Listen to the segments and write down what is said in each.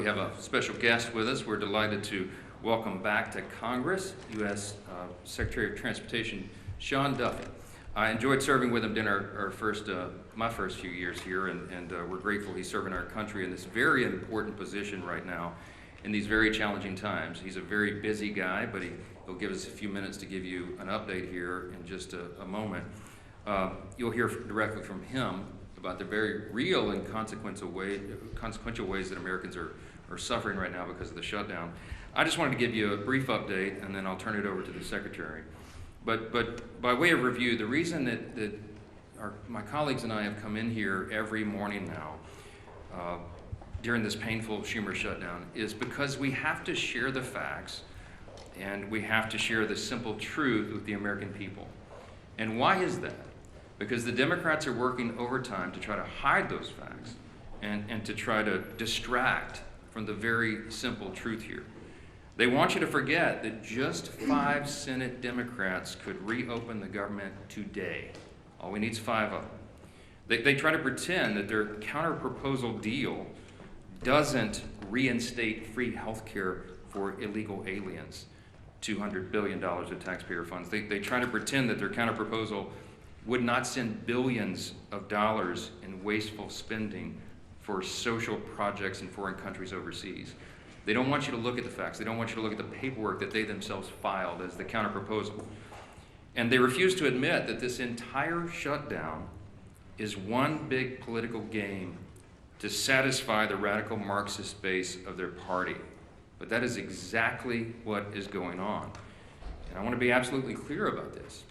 we have a special guest with us. We're delighted to welcome back to Congress U.S. Secretary of Transportation Sean Duffy. I enjoyed serving with him during my first few years here, and we're grateful he's serving our country in this very important position right now in these very challenging times. He's a very busy guy, but he'll give us a few minutes to give you an update here in just a moment. You'll hear directly from him about the very real and consequential ways that Americans are suffering right now because of the shutdown. I just wanted to give you a brief update, and then I'll turn it over to the Secretary. But by way of review, the reason that my colleagues and I have come in here every morning now during this painful Schumer shutdown is because we have to share the facts and we have to share the simple truth with the American people. And why is that? Because the Democrats are working overtime to try to hide those facts and to try to distract from the very simple truth here. They want you to forget that just 5 Senate Democrats could reopen the government today. All we need is 5 of them. They try to pretend that their counter-proposal deal doesn't reinstate free health care for illegal aliens, $200 billion of taxpayer funds. They try to pretend that their counter-proposal would not send billions of dollars in wasteful spending for social projects in foreign countries overseas. They don't want you to look at the facts. They don't want you to look at the paperwork that they themselves filed as the counter-proposal. And they refuse to admit that this entire shutdown is one big political game to satisfy the radical Marxist base of their party. But that is exactly what is going on. And I want to be absolutely clear about this.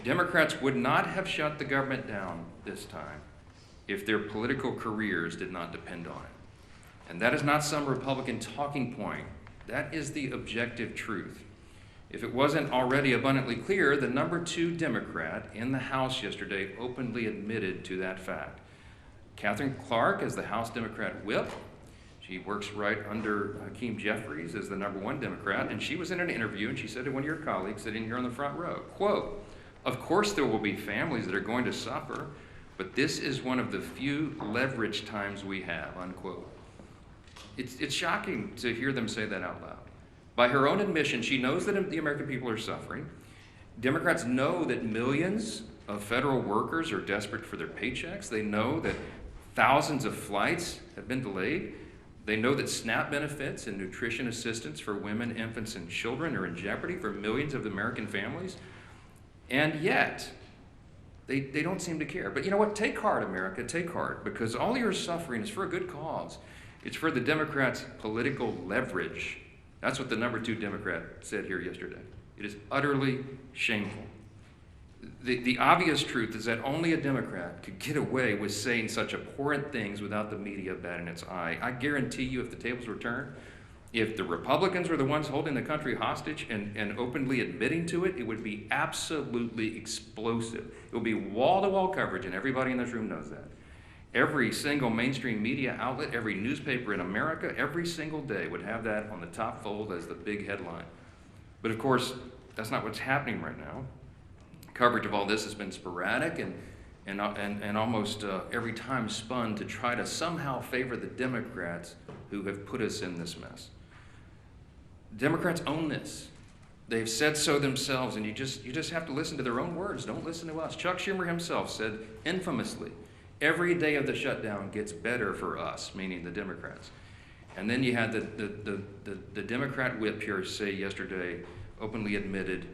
Democrats would not have shut the government down this time if their political careers did not depend on it. And that is not some Republican talking point. That is the objective truth. If it wasn't already abundantly clear, the number 2 Democrat in the House yesterday openly admitted to that fact. Catherine Clark is the House Democrat whip. She works right under Hakeem Jeffries as the number 1 Democrat, and she was in an interview and she said to one of your colleagues sitting here on the front row, quote, "Of course there will be families that are going to suffer, but this is one of the few leverage times we have," unquote. It's shocking to hear them say that out loud. By her own admission, she knows that the American people are suffering. Democrats know that millions of federal workers are desperate for their paychecks. They know that thousands of flights have been delayed. They know that SNAP benefits and nutrition assistance for women, infants, and children are in jeopardy for millions of American families. And yet, they don't seem to care. But you know what? Take heart, America, take heart, because all your suffering is for a good cause. It's for the Democrats' political leverage. That's what the number 2 Democrat said here yesterday. It is utterly shameful. The obvious truth is that only a Democrat could get away with saying such abhorrent things without the media batting its eye. I guarantee you, if the tables were turned, if the Republicans were the ones holding the country hostage and openly admitting to it, it would be absolutely explosive. It would be wall-to-wall coverage, and everybody in this room knows that. Every single mainstream media outlet, every newspaper in America, every single day would have that on the top fold as the big headline. But of course, that's not what's happening right now. Coverage of all this has been sporadic and almost every time spun to try to somehow favor the Democrats who have put us in this mess. Democrats own this. They've said so themselves, and you just have to listen to their own words. Don't listen to us. Chuck Schumer himself said infamously, "Every day of the shutdown gets better for us," meaning the Democrats. And then you had the Democrat whip here say yesterday, openly admitted,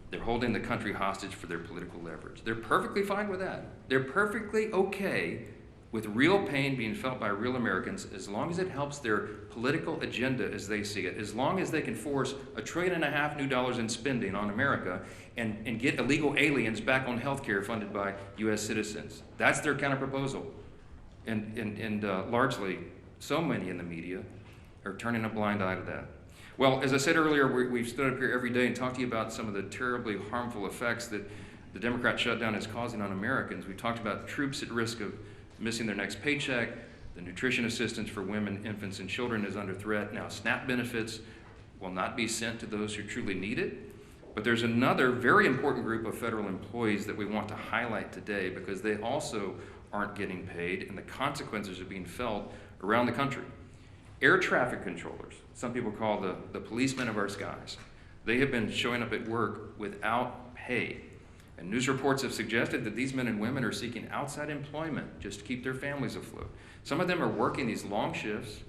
they're holding the country hostage for their political leverage. They're perfectly fine with that. They're perfectly okay with real pain being felt by real Americans as long as it helps their political agenda as they see it, as long as they can force $1.5 trillion new dollars in spending on America and get illegal aliens back on health care funded by U.S. citizens. That's their counter-proposal. And largely, so many in the media are turning a blind eye to that. Well, as I said earlier, we've stood up here every day and talked to you about some of the terribly harmful effects that the Democrat shutdown is causing on Americans. We talked about troops at risk of missing their next paycheck. The nutrition assistance for women, infants, and children is under threat. Now, SNAP benefits will not be sent to those who truly need it. But there's another very important group of federal employees that we want to highlight today because they also aren't getting paid, and the consequences are being felt around the country. Air traffic controllers, some people call the policemen of our skies, they have been showing up at work without pay. And news reports have suggested that these men and women are seeking outside employment just to keep their families afloat. Some of them are working these long shifts,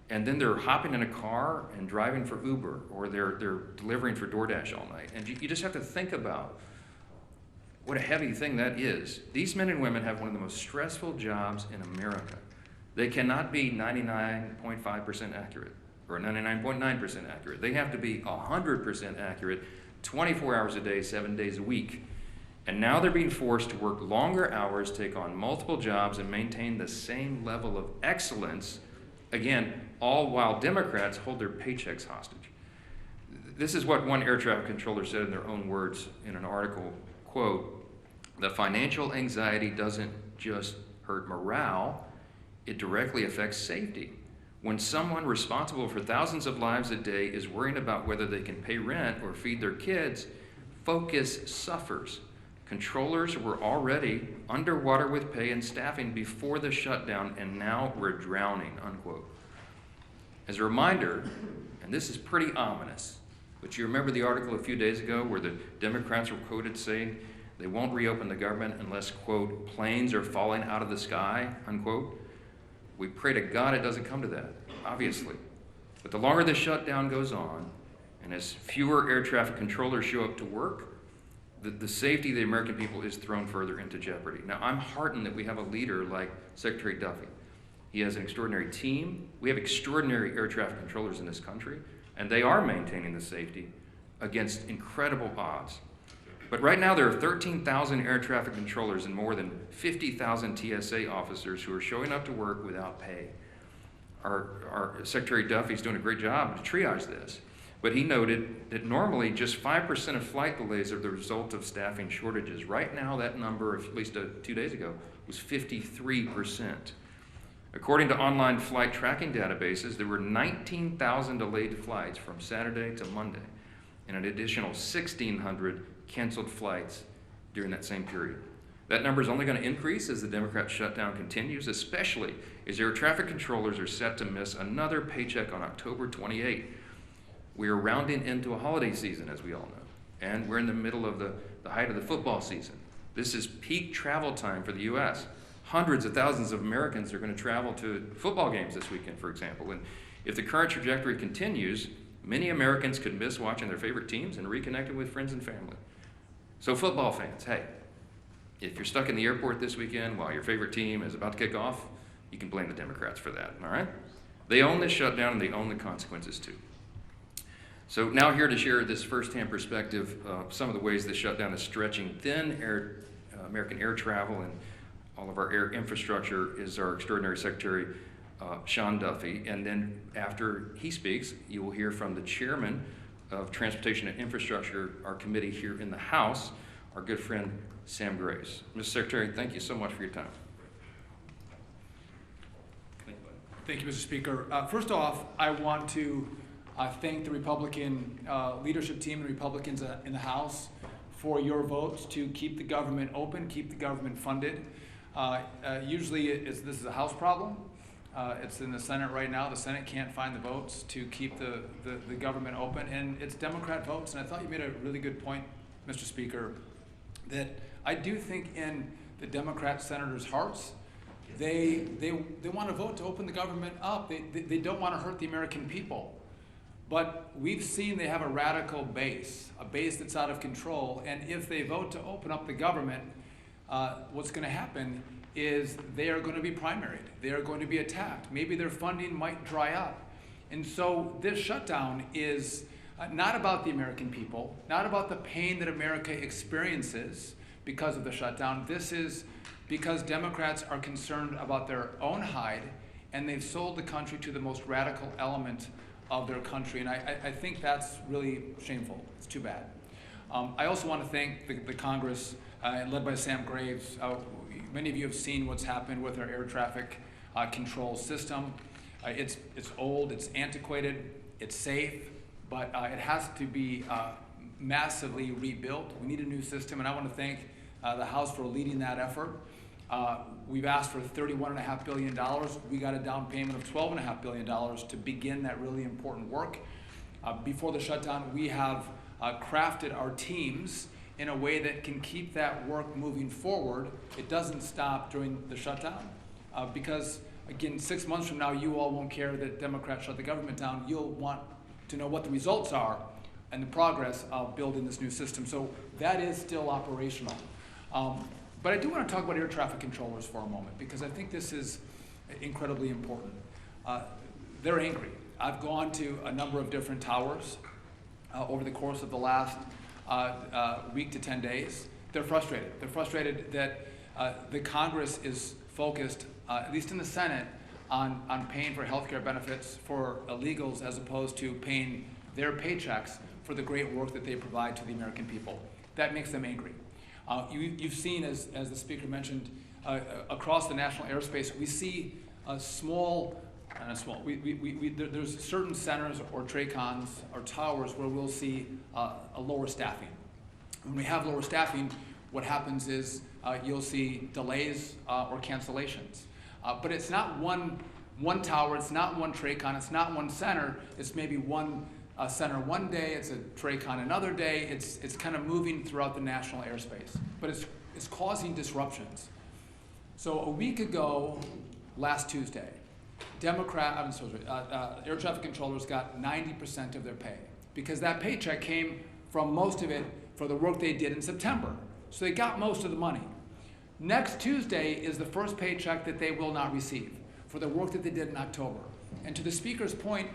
and then they're hopping in a car and driving for Uber, or they're delivering for DoorDash all night. And you just have to think about what a heavy thing that is. These men and women have one of the most stressful jobs in America. They cannot be 99.5% accurate or 99.9% accurate. They have to be 100% accurate 24 hours a day, 7 days a week. And now they're being forced to work longer hours, take on multiple jobs, and maintain the same level of excellence, again, all while Democrats hold their paychecks hostage. This is what one air traffic controller said in their own words in an article, quote, "The financial anxiety doesn't just hurt morale, it directly affects safety. When someone responsible for thousands of lives a day is worrying about whether they can pay rent or feed their kids, focus suffers. Controllers were already underwater with pay and staffing before the shutdown, and now we're drowning," unquote. As a reminder, and this is pretty ominous, but you remember the article a few days ago where the Democrats were quoted saying they won't reopen the government unless, quote, "planes are falling out of the sky," unquote. We pray to God it doesn't come to that, obviously. But the longer the shutdown goes on, and as fewer air traffic controllers show up to work, the safety of the American people is thrown further into jeopardy. Now, I'm heartened that we have a leader like Secretary Duffy. He has an extraordinary team. We have extraordinary air traffic controllers in this country, and they are maintaining the safety against incredible odds. But right now, there are 13,000 air traffic controllers and more than 50,000 TSA officers who are showing up to work without pay. Our Secretary Duffy's doing a great job to triage this, but he noted that normally just 5% of flight delays are the result of staffing shortages. Right now, that number, at least 2 days ago, was 53%. According to online flight tracking databases, there were 19,000 delayed flights from Saturday to Monday, and an additional 1,600 canceled flights during that same period. That number is only going to increase as the Democrat shutdown continues, especially as air traffic controllers are set to miss another paycheck on October 28. We are rounding into a holiday season, as we all know, and we're in the middle of the height of the football season. This is peak travel time for the U.S. Hundreds of thousands of Americans are going to travel to football games this weekend, for example. And if the current trajectory continues, many Americans could miss watching their favorite teams and reconnecting with friends and family. So football fans, hey, if you're stuck in the airport this weekend while your favorite team is about to kick off, you can blame the Democrats for that, all right? They own this shutdown and they own the consequences too. So now here to share this firsthand perspective, some of the ways this shutdown is stretching thin American air travel and all of our air infrastructure is our extraordinary Secretary, Sean Duffy. And then after he speaks, you will hear from the chairman of Transportation and Infrastructure, our committee here in the House, our good friend, Sam Graves. Mr. Secretary, thank you so much for your time. Thank you, Mr. Speaker. First off, I want to thank the Republican leadership team and Republicans in the House for your votes to keep the government open, keep the government funded. Usually this is a House problem. It's in the Senate right now. The Senate can't find the votes to keep the government open, and it's Democrat votes. And I thought you made a really good point, Mr. Speaker, that I do think in the Democrat senators' hearts, they want to vote to open the government up. They don't want to hurt the American people. But we've seen they have a radical base, a base that's out of control. And if they vote to open up the government, what's going to happen is they are going to be primaried. They are going to be attacked. Maybe their funding might dry up. And so this shutdown is not about the American people, not about the pain that America experiences because of the shutdown. This is because Democrats are concerned about their own hide, and they've sold the country to the most radical element of their country. And I think that's really shameful. It's too bad. I also want to thank the Congress, led by Sam Graves. Many of you have seen what's happened with our air traffic control system. It's old, it's antiquated, it's safe, but it has to be massively rebuilt. We need a new system, and I want to thank the House for leading that effort. We've asked for $31.5 billion. We got a down payment of $12.5 billion to begin that really important work. Before the shutdown, we have crafted our teams in a way that can keep that work moving forward. It doesn't stop during the shutdown. Because, again, 6 months from now, you all won't care that Democrats shut the government down. You'll want to know what the results are and the progress of building this new system. So that is still operational. But I do want to talk about air traffic controllers for a moment, because I think this is incredibly important. They're angry. I've gone to a number of different towers over the course of the last week to 10 days. They're frustrated. They're frustrated that the Congress is focused, at least in the Senate, on paying for health care benefits for illegals as opposed to paying their paychecks for the great work that they provide to the American people. That makes them angry. You've seen, as the speaker mentioned, across the national airspace, we see there's certain centers or TRACONs or towers where we'll see a lower staffing. When we have lower staffing, what happens is you'll see delays or cancellations. But it's not one tower, it's not one TRACON, it's not one center, it's maybe one center one day, it's a TRACON another day, it's kind of moving throughout the national airspace. But it's causing disruptions. So a week ago, last Tuesday, air traffic controllers got 90% of their pay, because that paycheck came from most of it for the work they did in September. So they got most of the money. Next Tuesday is the first paycheck that they will not receive for the work that they did in October. And to the speaker's point,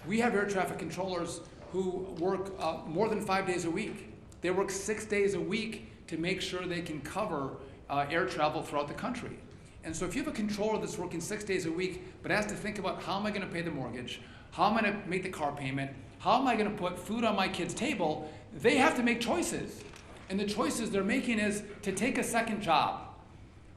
we have air traffic controllers who work more than 5 days a week. They work 6 days a week to make sure they can cover air travel throughout the country. And so if you have a controller that's working 6 days a week, but has to think about how am I going to pay the mortgage, how am I going to make the car payment, how am I going to put food on my kid's table, they have to make choices. And the choices they're making is to take a second job.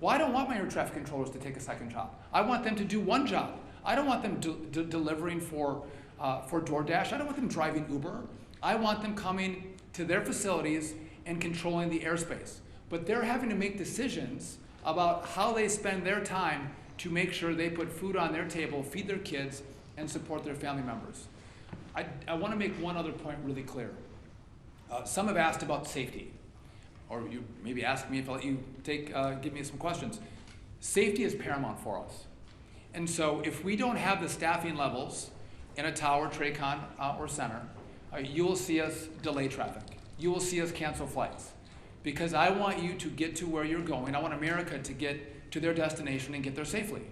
Well, I don't want my air traffic controllers to take a second job. I want them to do one job. I don't want them delivering for DoorDash. I don't want them driving Uber. I want them coming to their facilities and controlling the airspace. But they're having to make decisions about how they spend their time to make sure they put food on their table, feed their kids, and support their family members. I want to make one other point really clear. Some have asked about safety, or you maybe ask me if I'll let you give me some questions. Safety is paramount for us. And so if we don't have the staffing levels in a tower, TRACON, or center, you will see us delay traffic. You will see us cancel flights. Because I want you to get to where you're going. I want America to get to their destination and get there safely.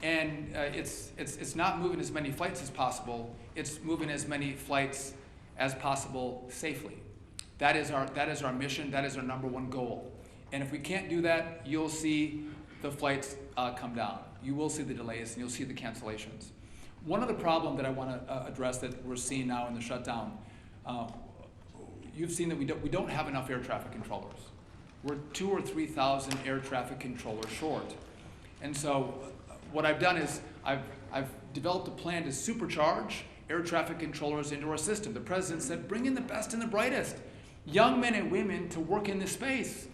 And it's not moving as many flights as possible. It's moving as many flights as possible safely. That is our mission. That is our number one goal. And if we can't do that, you'll see the flights come down. You will see the delays and you'll see the cancellations. One other problem that I want to address that we're seeing now in the shutdown, you've seen that we don't have enough air traffic controllers. We're 2,000 or 3,000 air traffic controllers short. And so what I've done is I've developed a plan to supercharge air traffic controllers into our system. The president said, bring in the best and the brightest, young men and women to work in this space,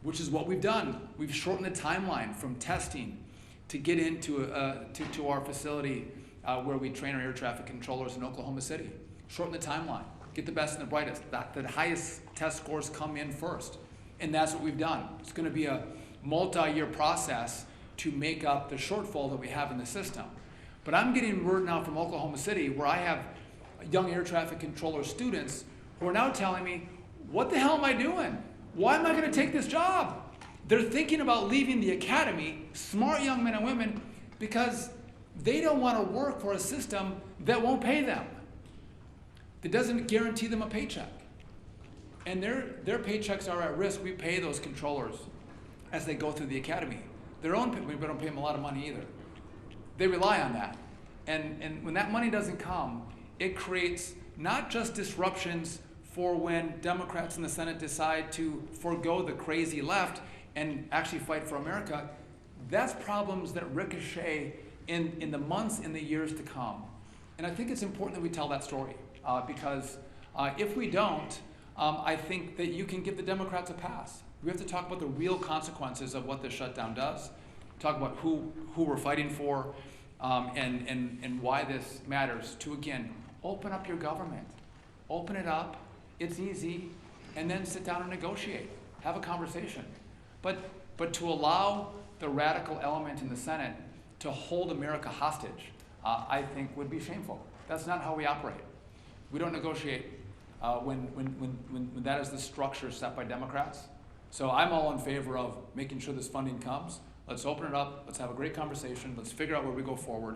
which is what we've done. We've shortened the timeline from testing to get into to our facility where we train our air traffic controllers in Oklahoma City. Shorten the timeline, get the best and the brightest. The highest test scores come in first. And that's what we've done. It's going to be a multi-year process to make up the shortfall that we have in the system. But I'm getting word now from Oklahoma City where I have young air traffic controller students who are now telling me, what the hell am I doing? Why am I going to take this job? They're thinking about leaving the academy, smart young men and women, because they don't want to work for a system that won't pay them, that doesn't guarantee them a paycheck. And their paychecks are at risk. We pay those controllers as they go through the academy. We don't pay them a lot of money either. They rely on that. And when that money doesn't come, it creates not just disruptions for when Democrats in the Senate decide to forego the crazy left and actually fight for America. That's problems that ricochet in the months and the years to come. And I think it's important that we tell that story because if we don't, I think that you can give the Democrats a pass. We have to talk about the real consequences of what this shutdown does, talk about who we're fighting for, and why this matters. To, again, open up your government. Open it up. It's easy. And then sit down and negotiate. Have a conversation. But to allow the radical element in the Senate to hold America hostage, I think would be shameful. That's not how we operate. We don't negotiate when that is the structure set by Democrats. So I'm all in favor of making sure this funding comes. Let's open it up. Let's have a great conversation. Let's figure out where we go forward.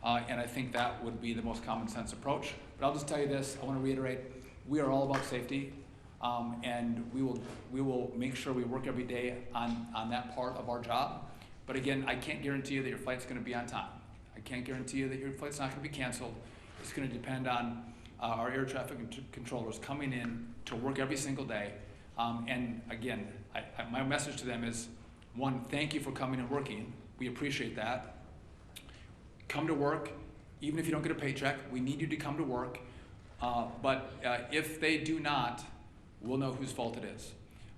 And I think that would be the most common sense approach. But I'll just tell you this. I want to reiterate, we are all about safety. And we will make sure we work every day on that part of our job. But again, I can't guarantee you that your flight's going to be on time. I can't guarantee you that your flight's not going to be canceled. It's going to depend on our air traffic controllers coming in to work every single day. And again, my message to them is, one, thank you for coming and working. We appreciate that. Come to work, even if you don't get a paycheck. We need you to come to work. But if they do not, we'll know whose fault it is.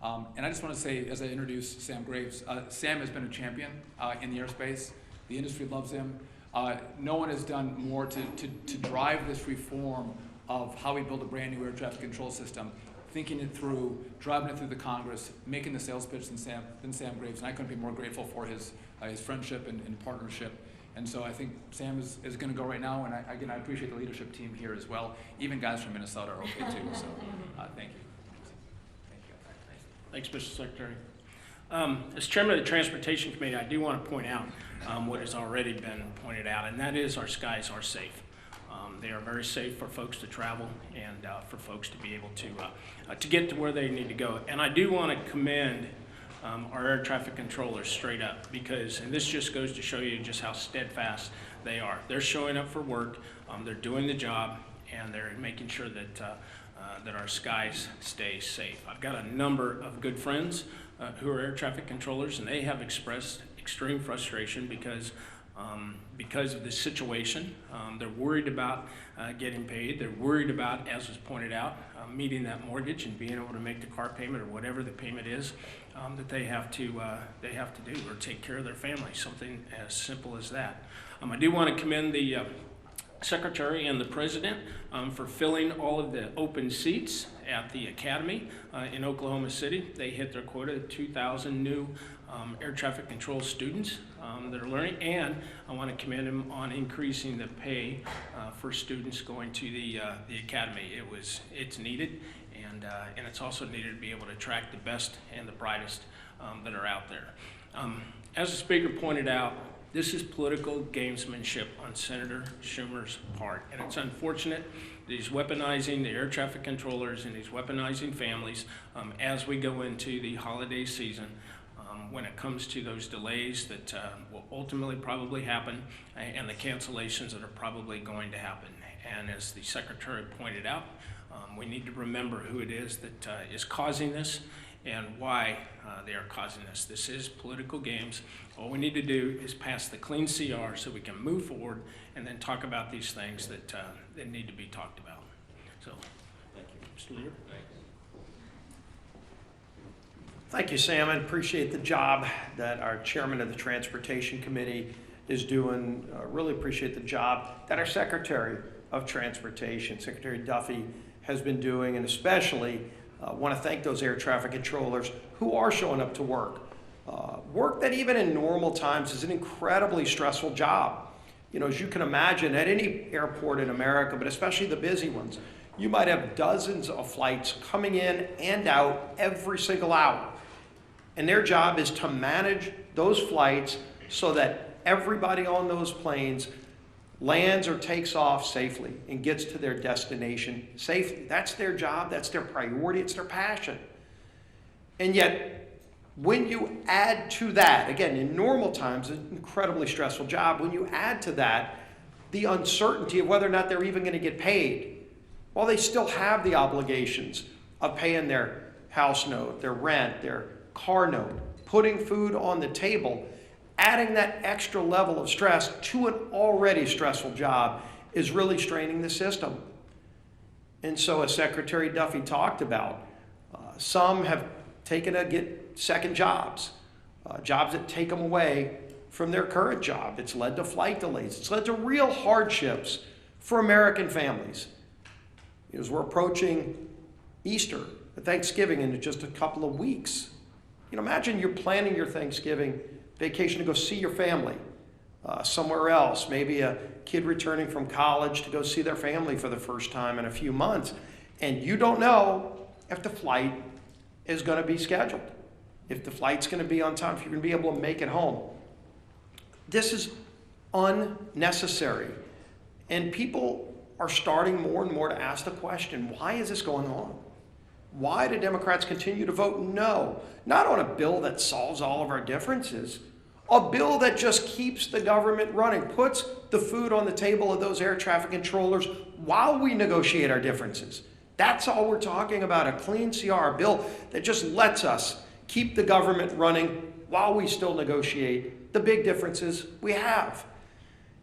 And I just want to say, as I introduce Sam Graves, Sam has been a champion in the airspace. The industry loves him. No one has done more to drive this reform of how we build a brand new air traffic control system, thinking it through, driving it through the Congress, making the sales pitch than Sam Graves. And I couldn't be more grateful for his friendship and partnership. And so I think Sam is going to go right now. And I appreciate the leadership team here as well. Even guys from Minnesota are okay too. So thank you. Thanks, Mr. Secretary. As chairman of the Transportation Committee, I do want to point out what has already been pointed out, and that is our skies are safe. They are very safe for folks to travel and for folks to be able to get to where they need to go. And I do want to commend our air traffic controllers straight up, because, and this just goes to show you just how steadfast they are. They're showing up for work, they're doing the job, and they're making sure that that our skies stay safe. I've got a number of good friends who are air traffic controllers, and they have expressed extreme frustration because of this situation. They're worried about getting paid. They're worried about, as was pointed out, meeting that mortgage and being able to make the car payment or whatever the payment is that they have to do, or take care of their family. Something as simple as that. I do want to commend the Secretary and the President for filling all of the open seats at the Academy in Oklahoma City. They hit their quota of 2,000 new air traffic control students that are learning, and I want to commend them on increasing the pay for students going to the Academy. It's needed, and it's also needed to be able to attract the best and the brightest that are out there. As the Speaker pointed out, this is political gamesmanship on Senator Schumer's part, and it's unfortunate that he's weaponizing the air traffic controllers and he's weaponizing families as we go into the holiday season when it comes to those delays that will ultimately probably happen and the cancellations that are probably going to happen. And as the Secretary pointed out, we need to remember who it is that is causing this and why they are causing this. This is political games. All we need to do is pass the clean CR so we can move forward and then talk about these things that need to be talked about. So, thank you. Mr. Leader. Thank you, Sam. I appreciate the job that our chairman of the Transportation Committee is doing. Really appreciate the job that our Secretary of Transportation, Secretary Duffy, has been doing, and especially want to thank those air traffic controllers who are showing up to work. Work that even in normal times is an incredibly stressful job. You know, as you can imagine, at any airport in America, but especially the busy ones, you might have dozens of flights coming in and out every single hour. And their job is to manage those flights so that everybody on those planes lands or takes off safely and gets to their destination safely. That's their job, that's their priority, it's their passion. And yet, when you add to that, again, in normal times, an incredibly stressful job, when you add to that the uncertainty of whether or not they're even going to get paid, while they still have the obligations of paying their house note, their rent, their car note, putting food on the table, adding that extra level of stress to an already stressful job is really straining the system. And so, as Secretary Duffy talked about, some have taken a second jobs, jobs that take them away from their current job. It's led to flight delays. It's led to real hardships for American families. As we're approaching Easter, Thanksgiving in just a couple of weeks. Imagine you're planning your Thanksgiving vacation to go see your family somewhere else, maybe a kid returning from college to go see their family for the first time in a few months, and you don't know if the flight is going to be scheduled, if the flight's going to be on time, if you're going to be able to make it home. This is unnecessary, and people are starting more and more to ask the question, why is this going on? Why do Democrats continue to vote no? Not on a bill that solves all of our differences, a bill that just keeps the government running, puts the food on the table of those air traffic controllers while we negotiate our differences. That's all we're talking about, a clean CR, a bill that just lets us keep the government running while we still negotiate the big differences we have.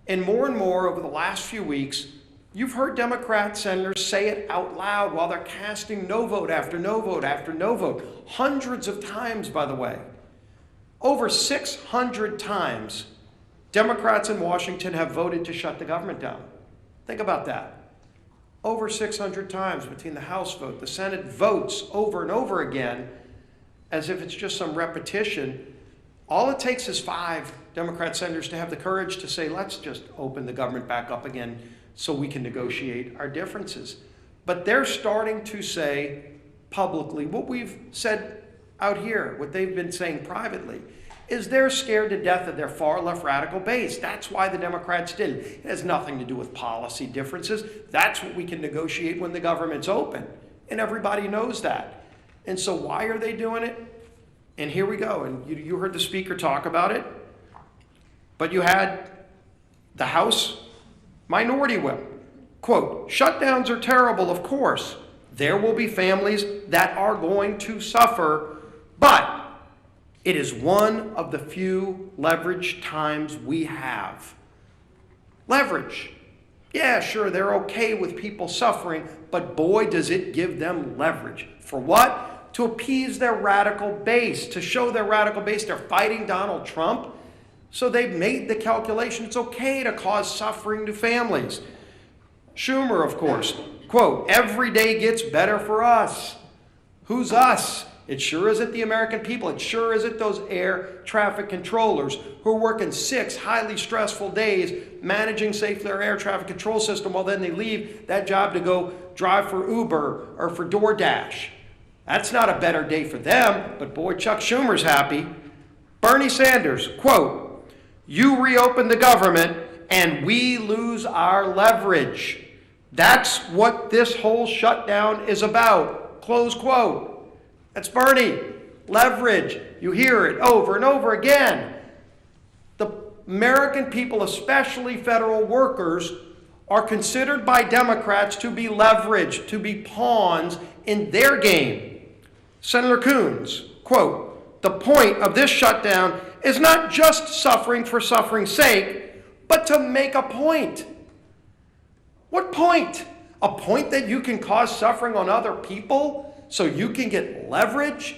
And more over the last few weeks, you've heard Democrat senators say it out loud while they're casting no vote after no vote after no vote. Hundreds of times, by the way. Over 600 times, Democrats in Washington have voted to shut the government down. Think about that. Over 600 times between the House vote, the Senate votes over and over again as if it's just some repetition. All it takes is 5 Democrat senators to have the courage to say, let's just open the government back up again so we can negotiate our differences. But they're starting to say publicly what we've said out here, what they've been saying privately, is they're scared to death of their far left radical base. That's why the Democrats did it. It has nothing to do with policy differences. That's what we can negotiate when the government's open. And everybody knows that. And so why are they doing it? And here we go. And you heard the speaker talk about it. But you had the House Minority Whip. Quote, shutdowns are terrible, of course. There will be families that are going to suffer, but it is one of the few leverage times we have. Leverage. Yeah, sure, they're okay with people suffering, but boy, does it give them leverage. For what? To appease their radical base, to show their radical base they're fighting Donald Trump. So they've made the calculation it's okay to cause suffering to families. Schumer, of course, quote, every day gets better for us. Who's us? It sure isn't the American people. It sure isn't those air traffic controllers who are working 6 highly stressful days managing safely our air traffic control system while then they leave that job to go drive for Uber or for DoorDash. That's not a better day for them, but boy, Chuck Schumer's happy. Bernie Sanders, quote, you reopen the government and we lose our leverage. That's what this whole shutdown is about. Close quote. That's Bernie. Leverage. You hear it over and over again. The American people, especially federal workers, are considered by Democrats to be leveraged, to be pawns in their game. Senator Coons, quote, the point of this shutdown is not just suffering for suffering's sake, but to make a point. What point? A point that you can cause suffering on other people so you can get leverage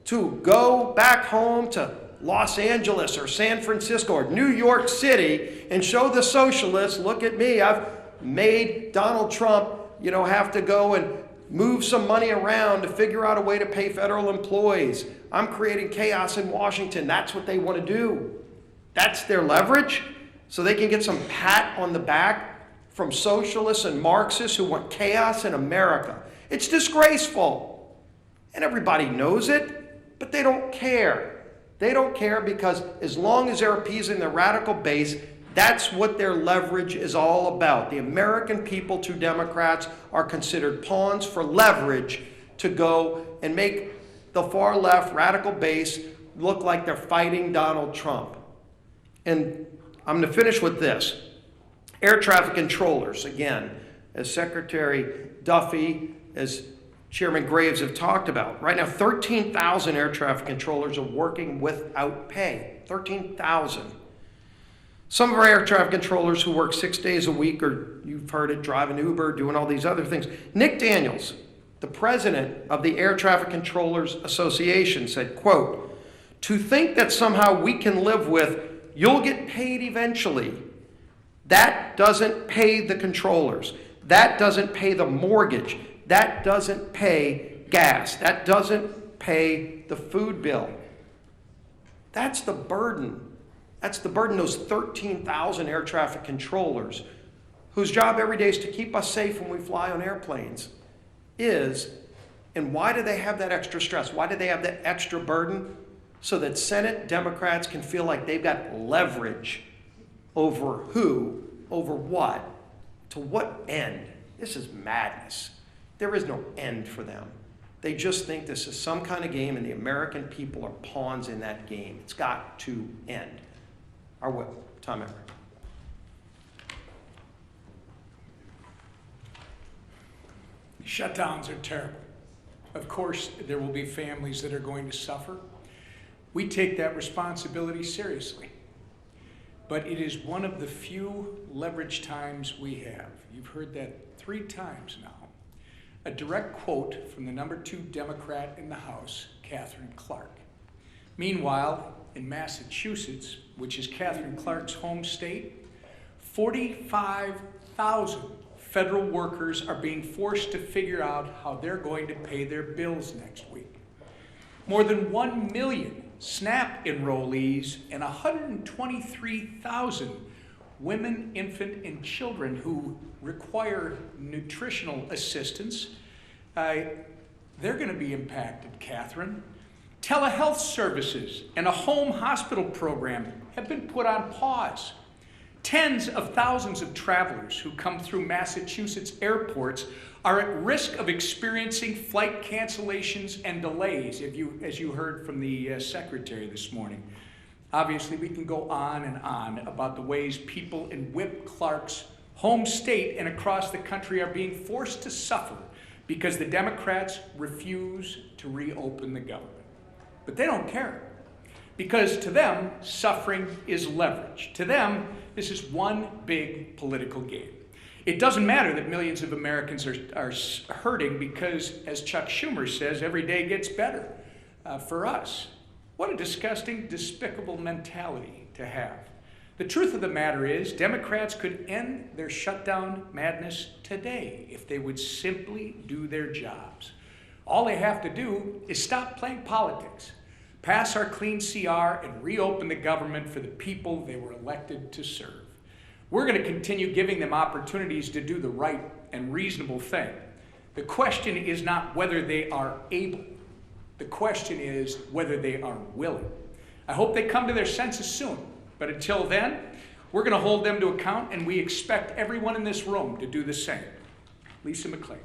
to go back home to Los Angeles or San Francisco or New York City and show the socialists, look at me, I've made Donald Trump, have to go and move some money around to figure out a way to pay federal employees. I'm creating chaos in Washington. That's what they want to do. That's their leverage. So they can get some pat on the back from socialists and Marxists who want chaos in America. It's disgraceful. And everybody knows it, but they don't care. They don't care because as long as they're appeasing the radical base, that's what their leverage is all about. The American people to Democrats are considered pawns for leverage to go and make the far left radical base look like they're fighting Donald Trump. And I'm going to finish with this. Air traffic controllers, again, as Secretary Duffy, as Chairman Graves have talked about. Right now, 13,000 air traffic controllers are working without pay. 13,000. Some of our air traffic controllers who work 6 days a week, or you've heard it, driving Uber, doing all these other things. Nick Daniels, the president of the Air Traffic Controllers Association said, quote, "To think that somehow we can live with, you'll get paid eventually, that doesn't pay the controllers. That doesn't pay the mortgage. That doesn't pay gas. That doesn't pay the food bill." That's the burden. That's the burden those 13,000 air traffic controllers, whose job every day is to keep us safe when we fly on airplanes, is. And why do they have that extra stress? Why do they have that extra burden? So that Senate Democrats can feel like they've got leverage over who, over what, to what end. This is madness. There is no end for them. They just think this is some kind of game, and the American people are pawns in that game. It's got to end. Our whip, Tom Everett. Shutdowns are terrible. Of course, there will be families that are going to suffer. We take that responsibility seriously. But it is one of the few leverage times we have. You've heard that 3 times now. A direct quote from the number 2 Democrat in the House, Catherine Clark. Meanwhile, in Massachusetts, which is Catherine Clark's home state, 45,000 federal workers are being forced to figure out how they're going to pay their bills next week. More than 1 million SNAP enrollees and 123,000 women, infant, and children who require nutritional assistance, they're going to be impacted, Catherine. Telehealth services and a home hospital program have been put on pause. Tens of thousands of travelers who come through Massachusetts airports are at risk of experiencing flight cancellations and delays, as you heard from the secretary this morning. Obviously, we can go on and on about the ways people in Whip Clark's home state and across the country are being forced to suffer because the Democrats refuse to reopen the government. But they don't care, because to them, suffering is leverage. To them, this is one big political game. It doesn't matter that millions of Americans are hurting because, as Chuck Schumer says, every day gets better for us. What a disgusting, despicable mentality to have. The truth of the matter is, Democrats could end their shutdown madness today if they would simply do their jobs. All they have to do is stop playing politics, pass our clean CR, and reopen the government for the people they were elected to serve. We're going to continue giving them opportunities to do the right and reasonable thing. The question is not whether they are able. The question is whether they are willing. I hope they come to their senses soon, but until then, we're going to hold them to account, and we expect everyone in this room to do the same. Lisa McClain.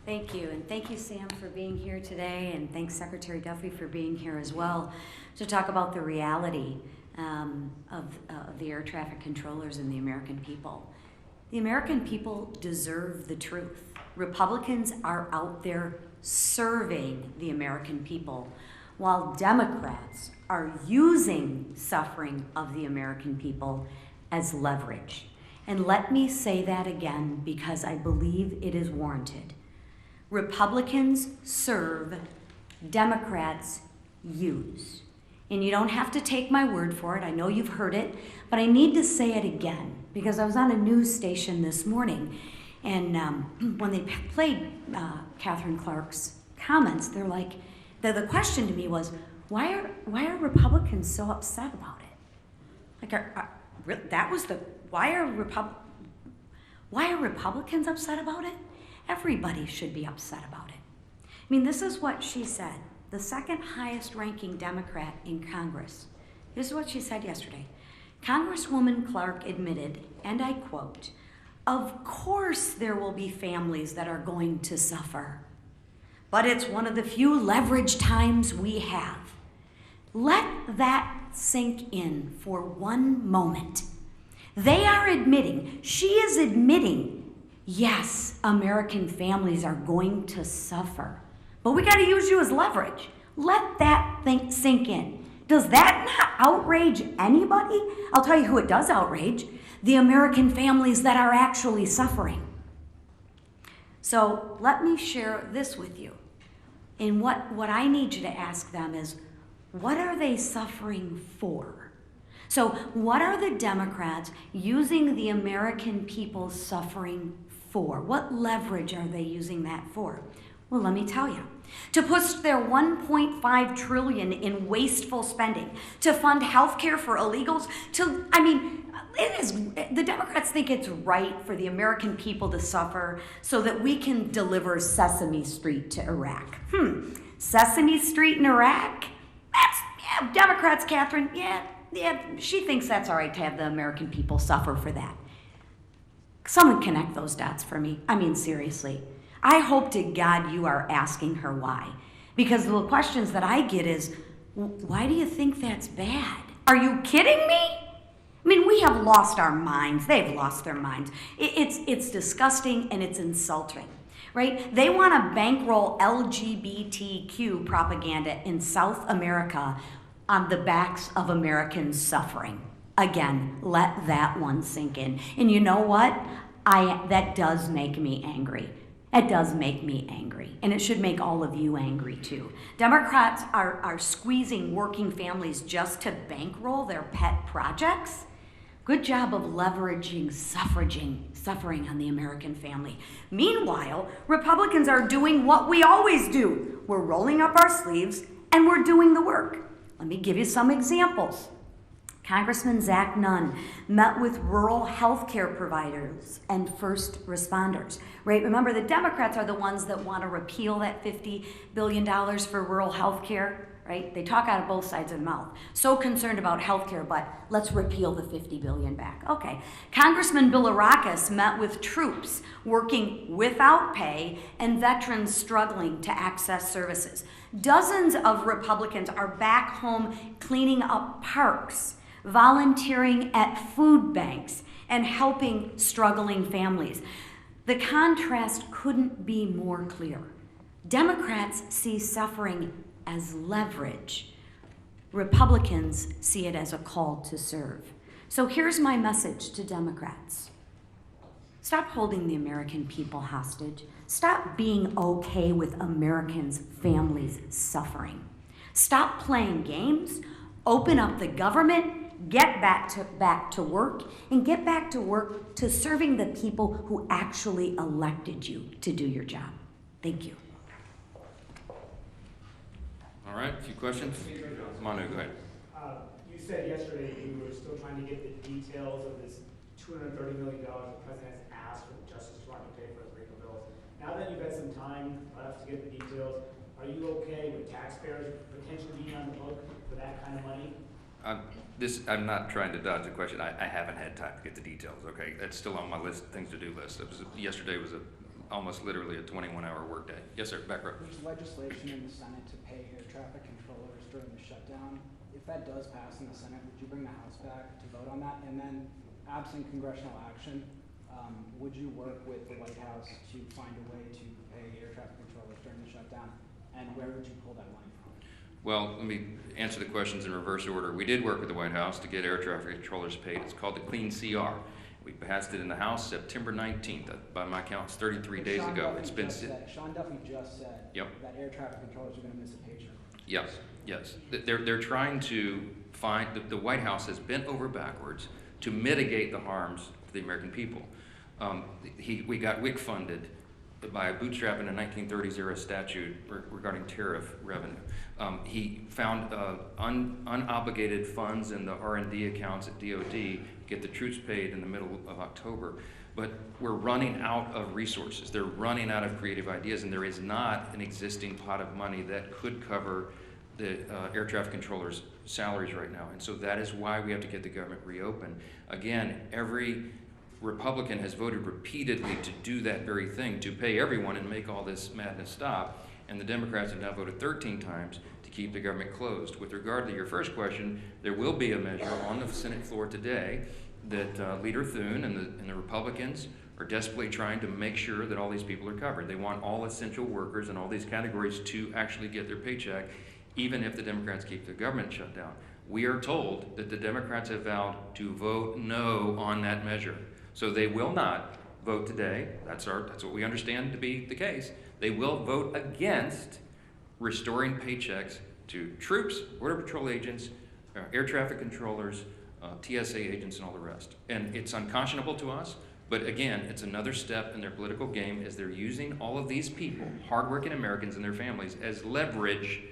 Thank you, and thank you, Sam, for being here today, and thanks, Secretary Duffy, for being here as well to talk about the reality of the air traffic controllers and the American people. The American people deserve the truth. Republicans are out there serving the American people, while Democrats are using suffering of the American people as leverage. And let me say that again, because I believe it is warranted. Republicans serve, Democrats use. And you don't have to take my word for it. I know you've heard it, but I need to say it again because I was on a news station this morning, and when they played Catherine Clark's comments, they're like, the question to me was, why are Republicans so upset about it? Like, that was the why are Republicans upset about it? Everybody should be upset about it. I mean, this is what she said. The second highest ranking Democrat in Congress. This is what she said yesterday. Congresswoman Clark admitted, and I quote, "Of course there will be families that are going to suffer, but it's one of the few leverage times we have." Let that sink in for one moment. They are admitting, she is admitting, yes, American families are going to suffer. But we got to use you as leverage. Let that thing sink in. Does that not outrage anybody? I'll tell you who it does outrage. The American families that are actually suffering. So let me share this with you. And what I need you to ask them is, what are they suffering for? So what are the Democrats using the American people's suffering for? What leverage are they using that for? Well, let me tell you. To push their $1.5 trillion in wasteful spending, to fund health care for illegals, the Democrats think it's right for the American people to suffer so that we can deliver Sesame Street to Iraq. Sesame Street in Iraq? Democrats, Catherine, she thinks that's all right to have the American people suffer for that. Someone connect those dots for me. I mean, seriously. I hope to God you are asking her why. Because the questions that I get is, why do you think that's bad? Are you kidding me? I mean, we have lost our minds. They've lost their minds. It's disgusting and it's insulting, right? They want to bankroll LGBTQ propaganda in South America on the backs of Americans suffering. Again, let that one sink in. And you know what? That does make me angry. It does make me angry, and it should make all of you angry too. Democrats are squeezing working families just to bankroll their pet projects. Good job of leveraging suffering on the American family. Meanwhile, Republicans are doing what we always do. We're rolling up our sleeves and we're doing the work. Let me give you some examples. Congressman Zach Nunn met with rural health care providers and first responders, right? Remember, the Democrats are the ones that want to repeal that $50 billion for rural health care, right? They talk out of both sides of the mouth. So concerned about health care, but let's repeal the $50 billion back. Okay. Congressman Bilirakis met with troops working without pay and veterans struggling to access services. Dozens of Republicans are back home cleaning up parks, volunteering at food banks, and helping struggling families. The contrast couldn't be more clear. Democrats see suffering as leverage. Republicans see it as a call to serve. So here's my message to Democrats. Stop holding the American people hostage. Stop being okay with Americans' families suffering. Stop playing games. Open up the government. Get back to work, and get back to work to serving the people who actually elected you to do your job. Thank you. All right, a few questions? Manu, go ahead. You said yesterday you were still trying to get the details of this $230 million the president has asked for the Justice Department to pay for his legal bills. Now that you've had some time left to get the details, are you okay with taxpayers potentially being on the hook for that kind of money? I'm not trying to dodge the question. I haven't had time to get the details, okay? That's still on my things to do list. Yesterday was almost literally a 21-hour workday. Yes, sir, back row. There's legislation in the Senate to pay air traffic controllers during the shutdown. If that does pass in the Senate, would you bring the House back to vote on that? And then, absent congressional action, would you work with the White House to find a way to pay air traffic controllers during the shutdown? And where would you pull that money from? Well, let me answer the questions in reverse order. We did work with the White House to get air traffic controllers paid. It's called the Clean CR. We passed it in the House September 19th. By my count, it's 33 days ago. It's been Sean Duffy just said that air traffic controllers are going to miss a paycheck. Yes. They're trying to find, the White House has bent over backwards to mitigate the harms to the American people. We got WIC funded by a bootstrap in a 1930s era statute regarding tariff revenue. He found unobligated funds in the R&D accounts at DOD, get the troops paid in the middle of October. But we're running out of resources. They're running out of creative ideas, and there is not an existing pot of money that could cover the air traffic controllers' salaries right now. And so that is why we have to get the government reopened. Again, every Republican has voted repeatedly to do that very thing, to pay everyone and make all this madness stop. And the Democrats have now voted 13 times to keep the government closed. With regard to your first question, there will be a measure on the Senate floor today that Leader Thune and the Republicans are desperately trying to make sure that all these people are covered. They want all essential workers and all these categories to actually get their paycheck, even if the Democrats keep the government shut down. We are told that the Democrats have vowed to vote no on that measure. So they will not vote today, that's what we understand to be the case, they will vote against restoring paychecks to troops, Border Patrol agents, air traffic controllers, TSA agents, and all the rest. And it's unconscionable to us, but again, it's another step in their political game as they're using all of these people, hardworking Americans and their families, as leverage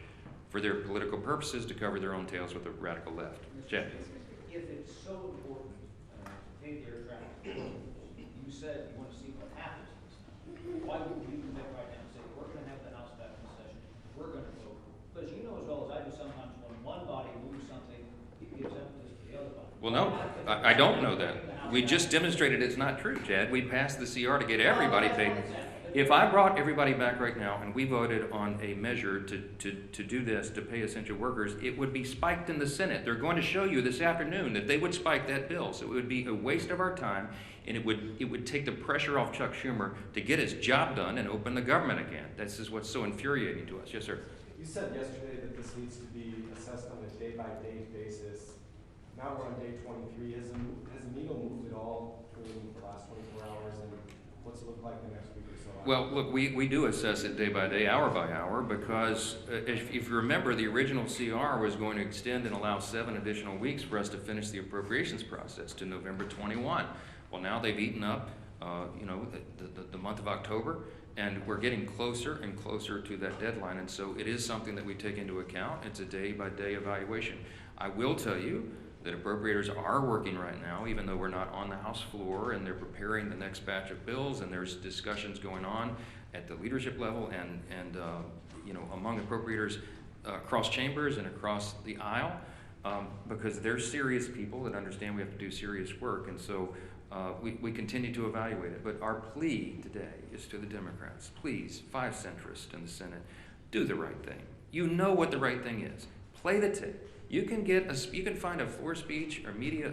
for their political purposes to cover their own tails with the radical left. Jeff? If it's so important to pay the air traffic controllers, you said you want to see what happens to this. Why wouldn't you commit right now and say, we're going to have the House back in session, we're going to vote? Because you know as well as I do, sometimes when one body moves something, it gives emphasis to the other body. Well, no, I don't know that. We just demonstrated it's not true, Chad. We passed the CR to get everybody paid. If I brought everybody back right now and we voted on a measure to do this, to pay essential workers, it would be spiked in the Senate. They're going to show you this afternoon that they would spike that bill. So it would be a waste of our time, and it would take the pressure off Chuck Schumer to get his job done and open the government again. This is what's so infuriating to us. Yes, sir. You said yesterday that this needs to be assessed on a day-by-day basis. Now we're on day 23. Has the needle moved at all during the last 24 hours, and what's it look like the next week or so? Well, look, we do assess it day by day, hour by hour, because if you remember, the original CR was going to extend and allow 7 additional weeks for us to finish the appropriations process to November 21. Well, now they've eaten up, the month of October, and we're getting closer and closer to that deadline, and so it is something that we take into account. It's a day-by-day evaluation. I will tell you that appropriators are working right now, even though we're not on the House floor, and they're preparing the next batch of bills, and there's discussions going on at the leadership level and among appropriators across chambers and across the aisle, because they're serious people that understand we have to do serious work, and so we continue to evaluate it. But our plea today is to the Democrats: please, 5 centrists in the Senate, do the right thing. You know what the right thing is. Play the tape. You can find a floor speech or media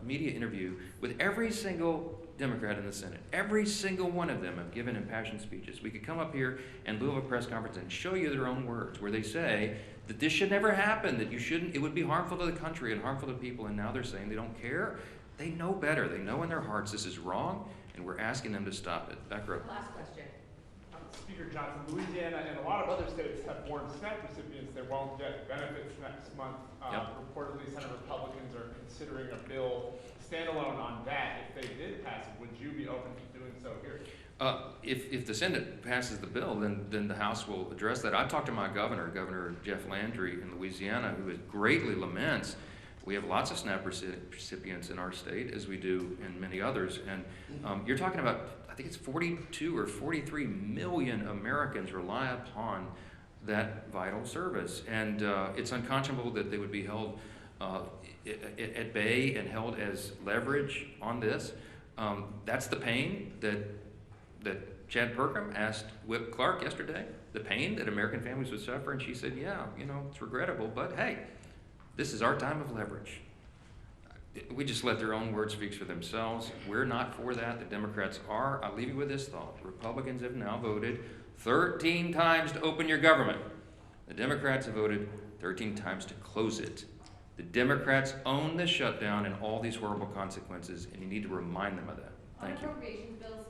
interview with every single Democrat in the Senate. Every single one of them have given impassioned speeches. We could come up here in lieu of a press conference and show you their own words, where they say that this should never happen, that it would be harmful to the country and harmful to people, and now they're saying they don't care. They know better. They know in their hearts this is wrong, and we're asking them to stop it. Back row. Last question. Speaker Johnson, Louisiana and a lot of other states have warned SNAP recipients they won't get benefits next month. Reportedly, Senate Republicans are considering a bill standalone on that. If they did pass it, would you be open to doing so here? If the Senate passes the bill, then the House will address that. I talked to my Governor Jeff Landry in Louisiana, who greatly laments. We have lots of SNAP recipients in our state, as we do in many others. And you're talking about, I think it's 42 or 43 million Americans rely upon that vital service. And it's unconscionable that they would be held at bay and held as leverage on this. That's the pain that Chad Perkham asked Whip Clark yesterday, the pain that American families would suffer. And she said, yeah, it's regrettable, but hey, this is our time of leverage. We just let their own words speak for themselves. We're not for that. The Democrats are. I'll leave you with this thought. Republicans have now voted 13 times to open your government. The Democrats have voted 13 times to close it. The Democrats own the shutdown and all these horrible consequences, and you need to remind them of that. Thank you. Appropriations bills